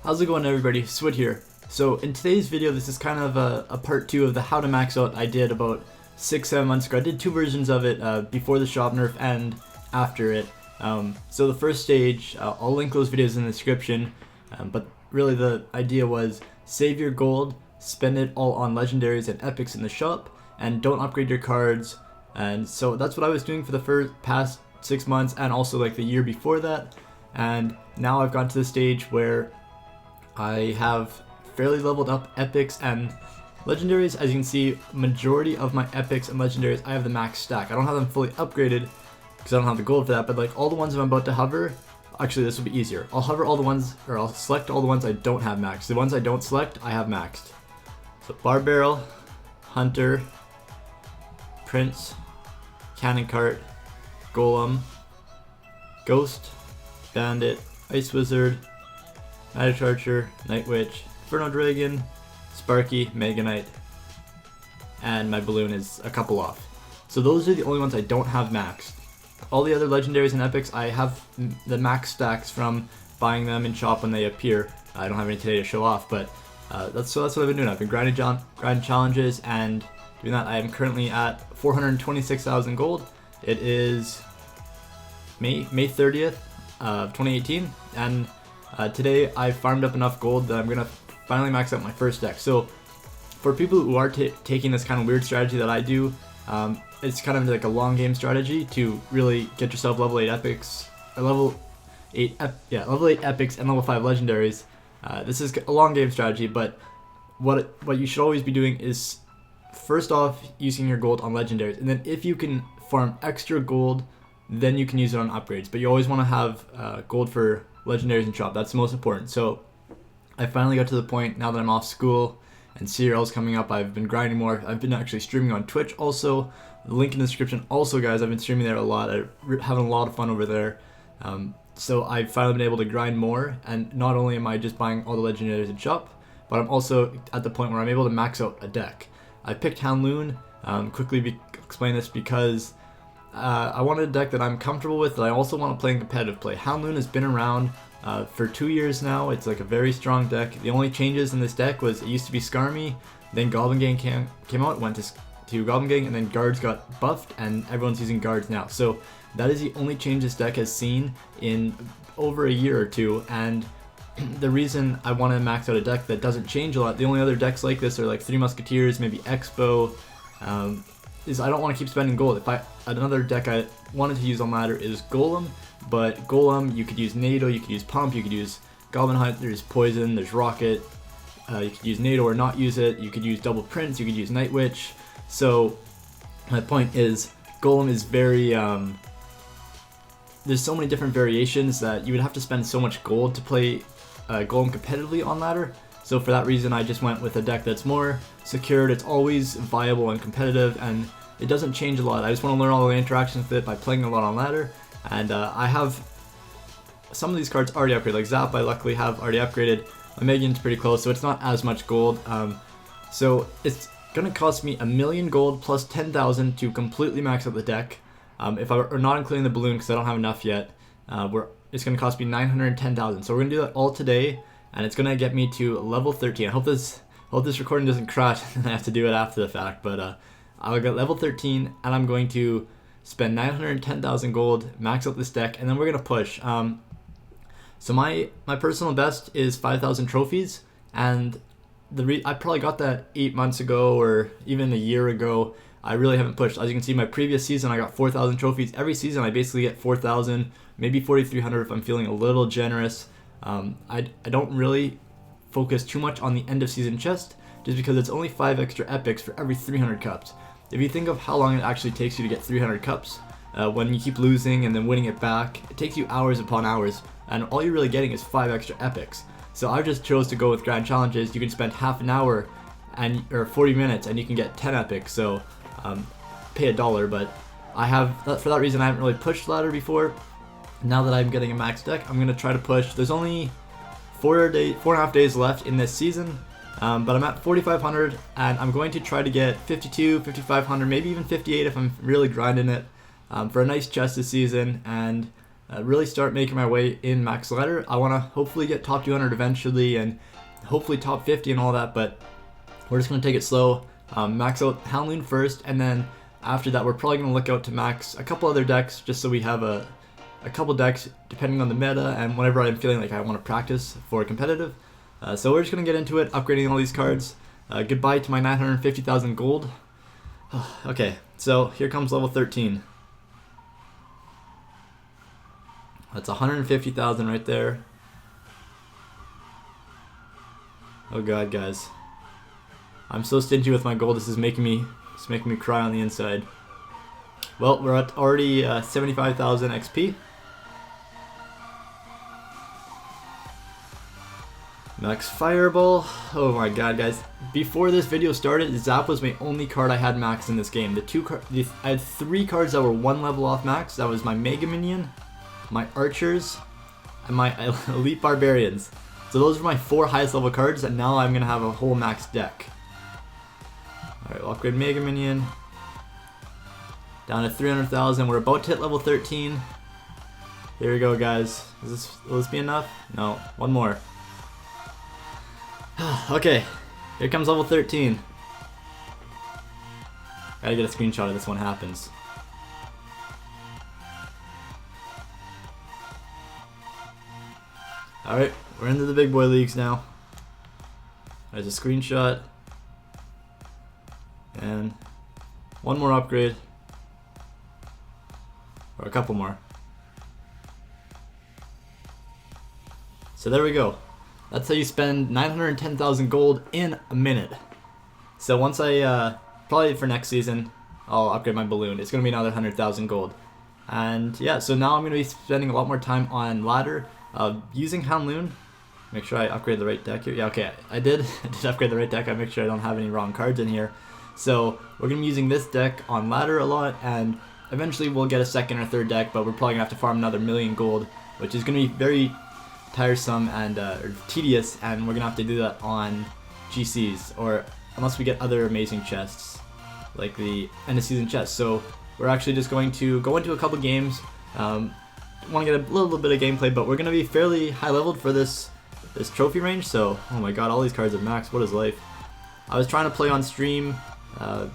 How's it going, everybody? Swood here. So in today's video, this is kind of a part 2 of the how to max out I did about 6-7 months ago. I did 2 versions of it, before the shop nerf and after it. So the first stage, I'll link those videos in the description, but really the idea was save your gold, spend it all on legendaries and epics in the shop, and don't upgrade your cards. And so that's what I was doing for the past 6 months and also like the year before that. And now I've gotten to the stage where I have fairly leveled up epics and legendaries. As you can see, majority of my epics and legendaries, I have the max stack. I don't have them fully upgraded because I don't have the gold for that, but like all the ones I'm about to hover, actually this will be easier. I'll hover all the ones, or I'll select all the ones I don't have maxed. The ones I don't select, I have maxed. So Bar Barrel, Hunter, Prince, Cannon Cart, Golem, Ghost, Bandit, Ice Wizard, Magic Archer, Night Witch, Inferno Dragon, Sparky, Mega Knight, and my balloon is a couple off. So those are the only ones I don't have maxed. All the other legendaries and epics, I have the max stacks from buying them in shop when they appear. I don't have any today to show off, but that's what I've been doing. I've been grinding challenges and doing that. I am currently at 426,000 gold. It is May 30th of 2018, and today I farmed up enough gold that I'm gonna finally max out my first deck. So for people who are taking this kind of weird strategy that I do, it's kind of like a long game strategy to really get yourself level 8 epics, or level 8 epics and level 5 legendaries. This is a long game strategy, but what you should always be doing is first off using your gold on legendaries, and then if you can farm extra gold, then you can use it on upgrades. But you always want to have gold for legendaries in shop. That's the most important. So I finally got to the point now that I'm off school and CRL's coming up. I've been grinding more. I've been actually streaming on Twitch also. The link in the description. Also, guys, I've been streaming there a lot. I'm having a lot of fun over there. So I've finally been able to grind more, and not only am I just buying all the legendaries in shop, but I'm also at the point where I'm able to max out a deck. I picked HOUND LOON. Explain this because I wanted a deck that I'm comfortable with, that I also want to play in competitive play. HOUND LOON has been around for 2 years now. It's like a very strong deck. The only changes in this deck was it used to be Skarmy, then Goblin Gang came out, went to Goblin Gang, and then guards got buffed, and everyone's using guards now. So that is the only change this deck has seen in over a year or two, and the reason I want to max out a deck that doesn't change a lot, the only other decks like this are like Three Musketeers, maybe Expo, is I don't want to keep spending gold. Another deck I wanted to use on ladder is Golem, but Golem, you could use NATO, you could use Pump, you could use Goblin Hunt, there's Poison, there's Rocket, you could use NATO or not use it, you could use Double Prince, you could use Night Witch. So my point is, Golem is very, there's so many different variations that you would have to spend so much gold to play Golem competitively on ladder. So for that reason, I just went with a deck that's more secured. It's always viable and competitive, and it doesn't change a lot. I just want to learn all the interactions with it by playing a lot on ladder. And I have some of these cards already upgraded. Like Zap, I luckily have already upgraded. My Megan's pretty close, so it's not as much gold. So it's gonna cost me 1,000,000 gold plus 10,000 to completely max out the deck. If I were not including the balloon because I don't have enough yet, it's gonna cost me 910,000. So we're gonna do that all today, and it's gonna get me to level 13. I hope this recording doesn't crash and I have to do it after the fact. But I'll get level 13, and I'm going to spend 910,000 gold, max out this deck, and then we're gonna push. So my personal best is 5,000 trophies, and I probably got that 8 months ago or even a year ago. I really haven't pushed. As you can see, my previous season I got 4,000 trophies. Every season I basically get 4,000, maybe 4,300 if I'm feeling a little generous. I don't really focus too much on the end of season chest, just because it's only 5 extra epics for every 300 cups. If you think of how long it actually takes you to get 300 cups, when you keep losing and then winning it back, it takes you hours upon hours, and all you're really getting is 5 extra epics. So I just chose to go with grand challenges. You can spend half an hour or 40 minutes and you can get 10 epics. So pay $1, but for that reason I haven't really pushed ladder before. Now that I'm getting a max deck, I'm gonna try to push. There's only 4.5 days left in this season, but I'm at 4,500, and I'm going to try to get 52, 5,500, maybe even 58 if I'm really grinding it, for a nice chest this season. And really start making my way in max ladder. I want to hopefully get top 200 eventually and hopefully top 50 and all that, but we're just going to take it slow. Max out HOUND LOON first, and then after that we're probably going to look out to max a couple other decks just so we have a couple decks depending on the meta and whenever I'm feeling like I want to practice for competitive. So we're just going to get into it, upgrading all these cards. Goodbye to my 950,000 gold. Okay, so here comes level 13. That's 150,000 right there. Oh god, guys. I'm so stingy with my gold, this is making me cry on the inside. Well, we're at already 75,000 XP. Max Fireball. Oh my god, guys. Before this video started, Zap was my only card I had max in this game. I had 3 cards that were 1 level off max. That was my Mega Minion, my Archers, and my Elite Barbarians. So those were my 4 highest level cards, and now I'm going to have a whole max deck. Alright, we'll upgrade Mega Minion. Down to 300,000. We're about to hit level 13. Here we go, guys. Will this be enough? No. One more. Okay, here comes level 13. Gotta get a screenshot of this when it happens. Alright, we're into the big boy leagues now. There's a screenshot. And one more upgrade. Or a couple more. So there we go. That's how you spend 910,000 gold in a minute. So once I, probably for next season, I'll upgrade my balloon. It's going to be another 100,000 gold. And yeah, so now I'm going to be spending a lot more time on ladder, using HOUND LOON. Make sure I upgrade the right deck here. Yeah, okay, I did upgrade the right deck. I make sure I don't have any wrong cards in here. So we're going to be using this deck on ladder a lot, and eventually we'll get a second or third deck, but we're probably going to have to farm another 1,000,000 gold, which is going to be very tiresome and or tedious, and we're gonna have to do that on GCs, or unless we get other amazing chests like the end of season chest. So we're actually just going to go into a couple games. Want to get a little bit of gameplay, but we're gonna be fairly high leveled for this trophy range. So oh my god, all these cards are max. What is life? I was trying to play on stream. I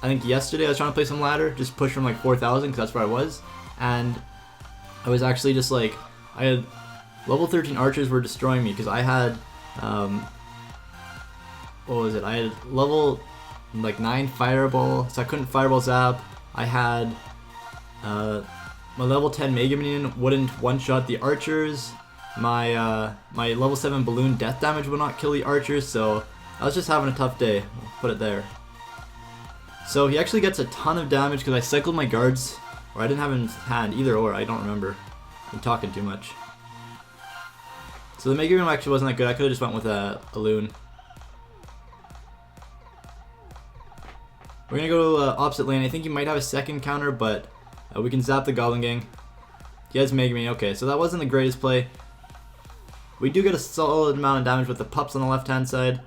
think yesterday I was trying to play some ladder, just push from like 4,000 because that's where I was, and I was actually just like I had. Level 13 archers were destroying me because I had, what was it? I had level like 9 fireball, so I couldn't fireball zap. I had my level 10 Mega Minion wouldn't one-shot the archers. My my level 7 balloon death damage would not kill the archers, so I was just having a tough day. We'll put it there. So he actually gets a ton of damage because I cycled my guards, or I didn't have him in hand, either or, I don't remember. I'm talking too much. So the Mega Minion actually wasn't that good. I could have just went with a loon. We're gonna go to opposite lane. I think he might have a second counter, but we can zap the Goblin Gang. He has Mega Minion. Okay, so that wasn't the greatest play. We do get a solid amount of damage with the pups on the left-hand side,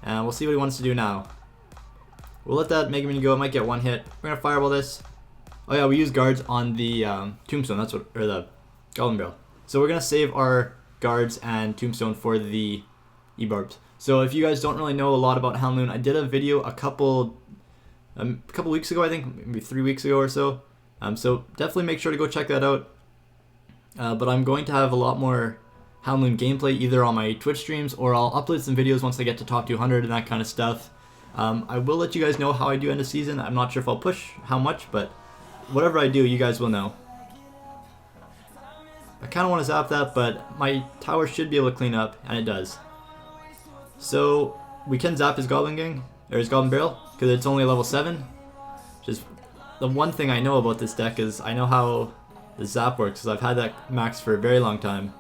and we'll see what he wants to do now. We'll let that Mega Minion go. It might get one hit. We're gonna fireball this. Oh yeah, we use guards on the tombstone. That's what, or the Goblin Barrel. So we're gonna save our guards and tombstone for the E-barbs. So if you guys don't really know a lot about HOUND LOON, I did a video a couple weeks ago, I think maybe 3 weeks ago or so. So definitely make sure to go check that out. But I'm going to have a lot more HOUND LOON gameplay either on my Twitch streams, or I'll upload some videos once I get to top 200 and that kind of stuff. I will let you guys know how I do end of season. I'm not sure if I'll push how much, but whatever I do, you guys will know. I kind of want to zap that, but my tower should be able to clean up, and it does. So we can zap his Goblin Gang, or his Goblin Barrel, because it's only level 7. Just the one thing I know about this deck is I know how the zap works, because I've had that max for a very long time.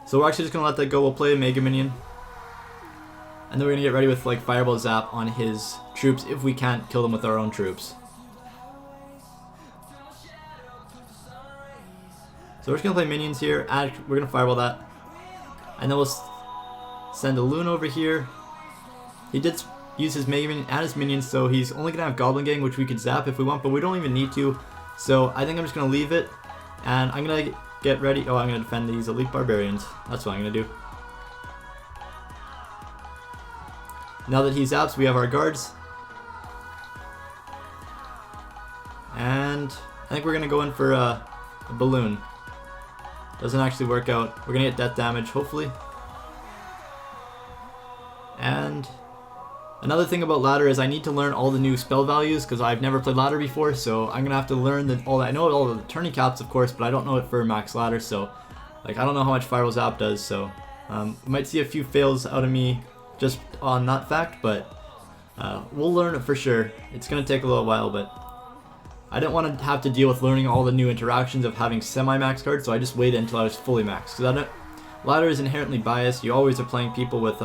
So we're actually just going to let that go. We'll play a Mega Minion, and then we're going to get ready with like Fireball Zap on his troops if we can't kill them with our own troops. So we're just going to play minions here, we're going to fireball that, and then we'll send a loon over here. He did use his Mega Minion and his minions, so he's only going to have Goblin Gang, which we could zap if we want, but we don't even need to. So I think I'm just going to leave it, And I'm gonna get ready. Oh, I'm gonna defend these elite barbarians. That's what I'm gonna do. Now that he zaps, we have our guards. And I think we're gonna go in for a balloon. Doesn't actually work out. We're gonna get death damage, hopefully. And another thing about ladder is I need to learn all the new spell values because I've never played ladder before, so I'm gonna have to learn all that. I know all the turning caps, of course, but I don't know it for max ladder. So, like, I don't know how much Fireball Zap does. So, we might see a few fails out of me just on that fact, but we'll learn it for sure. It's gonna take a little while, but I didn't want to have to deal with learning all the new interactions of having semi-max cards, so I just waited until I was fully maxed. Because ladder is inherently biased. You always are playing people with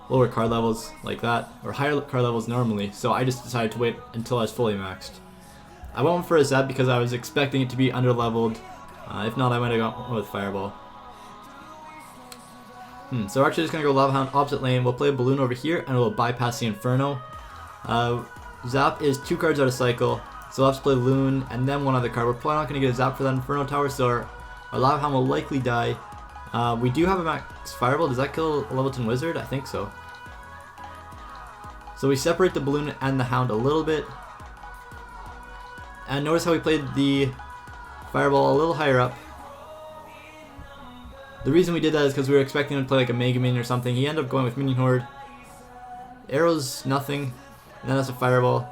lower card levels like that, or higher card levels normally, so I just decided to wait until I was fully maxed. I went for a Zap because I was expecting it to be under-leveled. If not, I might have gone with Fireball. So we're actually just going to go Lava Hound opposite lane. We'll play a Balloon over here, and we'll bypass the Inferno. Zap is 2 cards out of cycle. So we'll have to play Loon and then one other card. We're probably not going to get a Zap for that Inferno Tower, so our Lava Hound will likely die. We do have a max Fireball. Does that kill a level 10 Wizard? I think so. So we separate the Balloon and the Hound a little bit. And notice how we played the Fireball a little higher up. The reason we did that is because we were expecting him to play like a Mega Minion or something. He ended up going with Minion Horde. Arrows, nothing. And then that's a Fireball.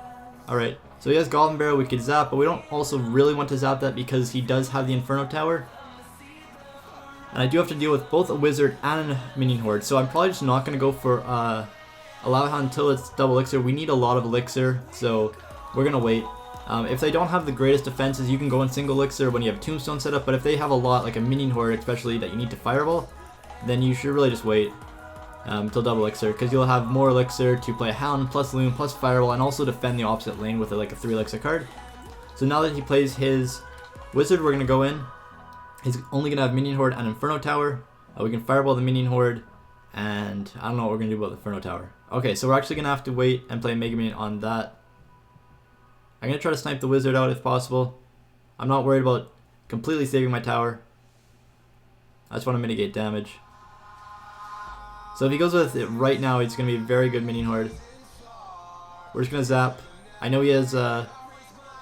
Alright. So he has Goblin Barrel, we could zap, but we don't also really want to zap that because he does have the Inferno Tower. And I do have to deal with both a Wizard and a Minion Horde, so I'm probably just not going to go for a Lava Hound until it's double Elixir. We need a lot of Elixir, so we're going to wait. If they don't have the greatest defenses, you can go in single Elixir when you have Tombstone set up, but if they have a lot, like a Minion Horde especially, that you need to Fireball, then you should really just wait until double Elixir, because you'll have more Elixir to play Hound plus Loon plus Fireball and also defend the opposite lane with like a 3 Elixir card. So now that he plays his Wizard, we're going to go in. He's only going to have Minion Horde and Inferno Tower. We can Fireball the Minion Horde, and I don't know what we're going to do about the Inferno Tower. Okay, so we're actually going to have to wait and play Mega Minion on that. I'm going to try to snipe the Wizard out if possible. I'm not worried about completely saving my tower. I just want to mitigate damage. So if he goes with it right now, it's going to be a very good Minion Horde. We're just going to zap. I know he has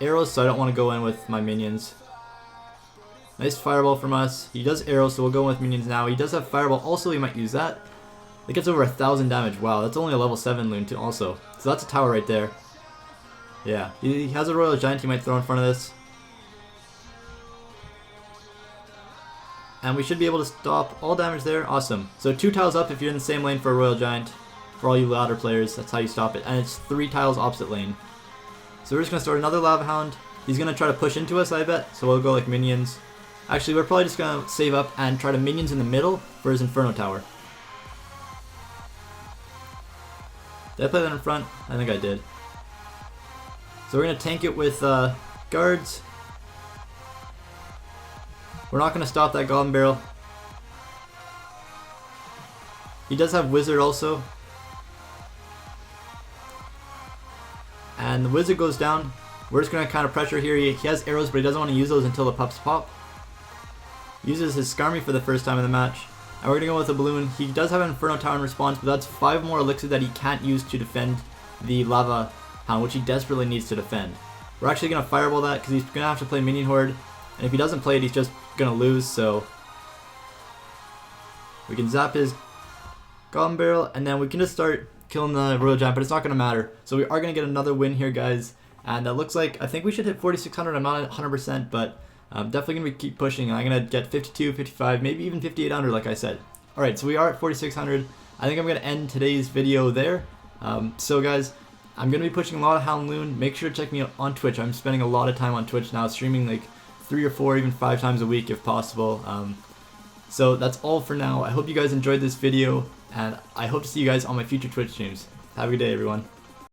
arrows, so I don't want to go in with my minions. Nice Fireball from us. He does arrows, so we'll go in with minions now. He does have Fireball, also he might use that. It gets over 1,000 damage. Wow, that's only a level 7 Loon too also. So that's a tower right there. Yeah, he has a Royal Giant he might throw in front of this. And we should be able to stop all damage there. Awesome. So 2 tiles up if you're in the same lane for a Royal Giant. For all you ladder players, that's how you stop it. And it's 3 tiles opposite lane. So we're just going to start another Lava Hound. He's going to try to push into us, I bet. So we'll go like minions. Actually, we're probably just going to save up and try to minions in the middle for his Inferno Tower. Did I play that in front? I think I did. So we're going to tank it with guards. We're not going to stop that Goblin Barrel. He does have Wizard also. And the Wizard goes down. We're just going to kind of pressure here. He has arrows, but he doesn't want to use those until the pups pop. Uses his Skarmy for the first time in the match. And we're going to go with a Balloon. He does have an Inferno Tower in response, but that's 5 more Elixir that he can't use to defend the Lava Hound, which he desperately needs to defend. We're actually going to Fireball that because he's going to have to play Minion Horde. And if he doesn't play it, he's just going to lose, so we can zap his Goblin Barrel, and then we can just start killing the Royal Giant, but it's not going to matter. So we are going to get another win here, guys. And it looks like, I think we should hit 4,600. I'm not 100%, but I'm definitely going to keep pushing. I'm going to get 52, 55, maybe even 5,800, like I said. Alright, so we are at 4,600. I think I'm going to end today's video there. So guys, I'm going to be pushing a lot of HOUND LOON. Make sure to check me out on Twitch. I'm spending a lot of time on Twitch now, streaming like 3 or 4, even 5 times a week if possible. So that's all for now. I hope you guys enjoyed this video, and I hope to see you guys on my future Twitch streams. Have a good day, everyone.